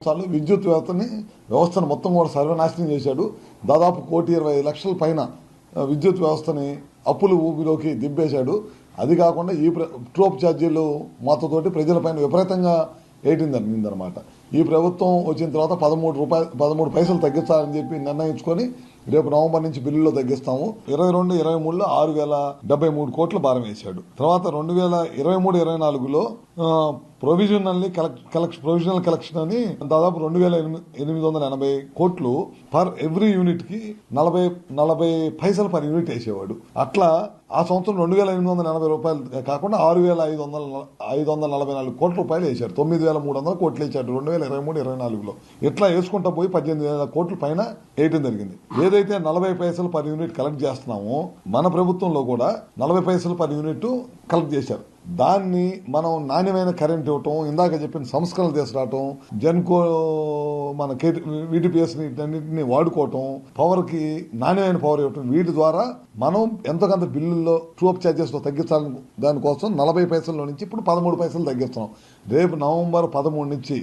విద్యుత్ వ్యవస్థను మొత్తం కూడా సర్వనాశనం చేశాడు. దాదాపు 1,20,00,000 పైన విద్యుత్ వ్యవస్థని అప్పులు ఊబిలోకి దింపేశాడు. అది కాకుండా ఈ ట్రోప్ ఛార్జీలు మొత్తతోటి ప్రజలపైన విపరీతంగా ఏటిందన్నమాట. ఈ ప్రభుత్వం వచ్చిన తర్వాత 13 పైసలు తగ్గించాలని చెప్పి నిర్ణయించుకొని రేపు నవంబర్ నుంచి బిల్లులో తగ్గిస్తాము. 22-23లో 6,073 కోట్ల భారం వేశాడు. తర్వాత 2023-24లో ప్రొవిజనల్ కలెక్షన్ అని దాదాపు 2,880 కోట్లు పర్ ఎవ్రీ యూనిట్ కి 40 పైసలు పర్ యూనిట్ వేసేవాడు. అట్లా ఆ సంవత్సరం 2,880 రూపాయలు కాకుండా 6,544 కోట్ల రూపాయలు వేశారు. 9,300 కోట్లు వేశాడు 2023-24లో. ఇట్లా వేసుకుంటా పోయి 18,000 కోట్ల పైన వేయటం జరిగింది. ఏదైతే 40 పైసలు పర్ యూనిట్ కలెక్ట్ చేస్తున్నామో మన ప్రభుత్వంలో కూడా 40 పైసలు పర్ యూనిట్ కలెక్ట్ చేశారు. దాన్ని మనం నాణ్యమైన కరెంట్ ఇవ్వటం, ఇందాక చెప్పిన సంస్కరణలు తీసుకురావటం, జెన్కో మన వీటిపిఎస్ అన్నింటినీ వాడుకోవటం, పవర్ కి నాణ్యమైన పవర్ ఇవ్వటం, వీటి ద్వారా మనం ఎంతకంత బిల్లుల్లో ట్రూప్ ఛార్జెస్ లో తగ్గించాలని దానికోసం 40 పైసల్లో నుంచి ఇప్పుడు 13 పైసలు తగ్గిస్తున్నాం. రేపు నవంబర్ 13 నుంచి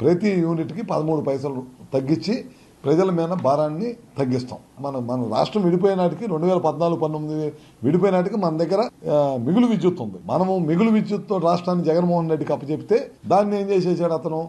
ప్రతి యూనిట్ కి 13 పైసలు తగ్గించి ప్రజల మీద భారాన్ని తగ్గిస్తాం. మన రాష్ట్రం విడిపోయినాటికి 2014-19 విడిపోయినాటికి మన దగ్గర మిగులు విద్యుత్ ఉంది. మనము మిగులు విద్యుత్ రాష్ట్రాన్ని జగన్మోహన్ రెడ్డికి అప్పచెప్తే దాన్ని ఏం చేసేసాడు అతను,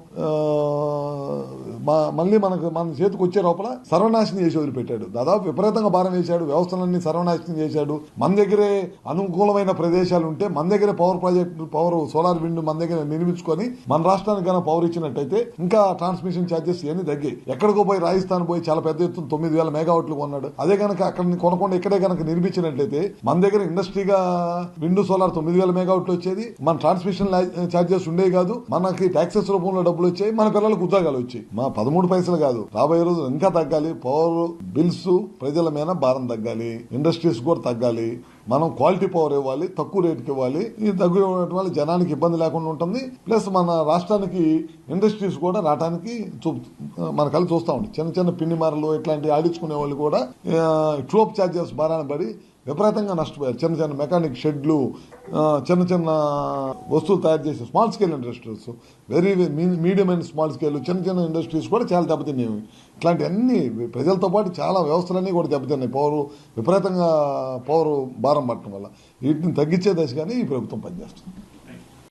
మళ్ళీ మన చేతికి వచ్చే లోపల సర్వనాశనం చేసి వదిలిపెట్టాడు. దాదాపు విపరీతంగా భారం వేశాడు, వ్యవస్థలన్నీ సర్వనాశనం చేశాడు. మన దగ్గరే అనుకూలమైన ప్రదేశాలు ఉంటే మన దగ్గరే పవర్ సోలార్ విండ్ మన దగ్గర నిర్మించుకొని మన రాష్ట్రానికి కనుక పవర్ ఇచ్చినట్టయితే ఇంకా ట్రాన్స్మిషన్ ఛార్జెస్ ఇవన్నీ తగ్గాయి. ఎక్కడికో పోయి రాజస్థాన్ పోయి చాలా పెద్ద ఎత్తున 9,000 మెగావాట్లు కొన్నాడు. అదే కనుక అక్కడ కొనకుండా ఇక్కడే కనుక నిర్మించినట్లయితే మన దగ్గర ఇండస్ట్రీగా విండ్ సోలార్ 9,000 మెగావాట్లు వచ్చేది. మన ట్రాన్స్మిషన్ ఛార్జెస్ ఉండేవి కాదు, మనకి ట్యాక్సెస్ రూపంలో డబ్బులు వచ్చాయి, మన పిల్లలకు ఉద్యోగాలు వచ్చాయి. మా 13 పైసలు కాదు, రాబోయే రోజు ఇంకా తగ్గాలి. పవర్ బిల్స్ ప్రజల మీద భారం తగ్గాలి, ఇండస్ట్రీస్ కూడా తగ్గాలి. మనం క్వాలిటీ పవర్ ఇవ్వాలి, తక్కువ రేటుకి ఇవ్వాలి. ఈ తక్కువ ఇవ్వడం వల్ల జనానికి ఇబ్బంది లేకుండా ఉంటుంది. ప్లస్ మన రాష్ట్రానికి ఇండస్ట్రీస్ కూడా రావడానికి మన కళ్ళు చూస్తూ ఉంటాయి. చిన్న పిన్ని మారలు ఇట్లాంటి ఆడించుకునే వాళ్ళు కూడా ట్రోప్ ఛార్జెస్ భారాన పడి విపరీతంగా నష్టపోయారు. చిన్న మెకానిక్ షెడ్లు, చిన్న వస్తువులు తయారు చేసే small scale industries, very medium and small scale చిన్న ఇండస్ట్రీస్ కూడా చాలా దెబ్బతిన్నాయి. ఇట్లాంటివన్నీ ప్రజలతో పాటు చాలా వ్యవస్థలన్నీ కూడా దెబ్బతిన్నాయి. విపరీతంగా పవర్ భారం పట్టడం వల్ల వీటిని తగ్గించే దశగానే ఈ ప్రభుత్వం పనిచేస్తుంది.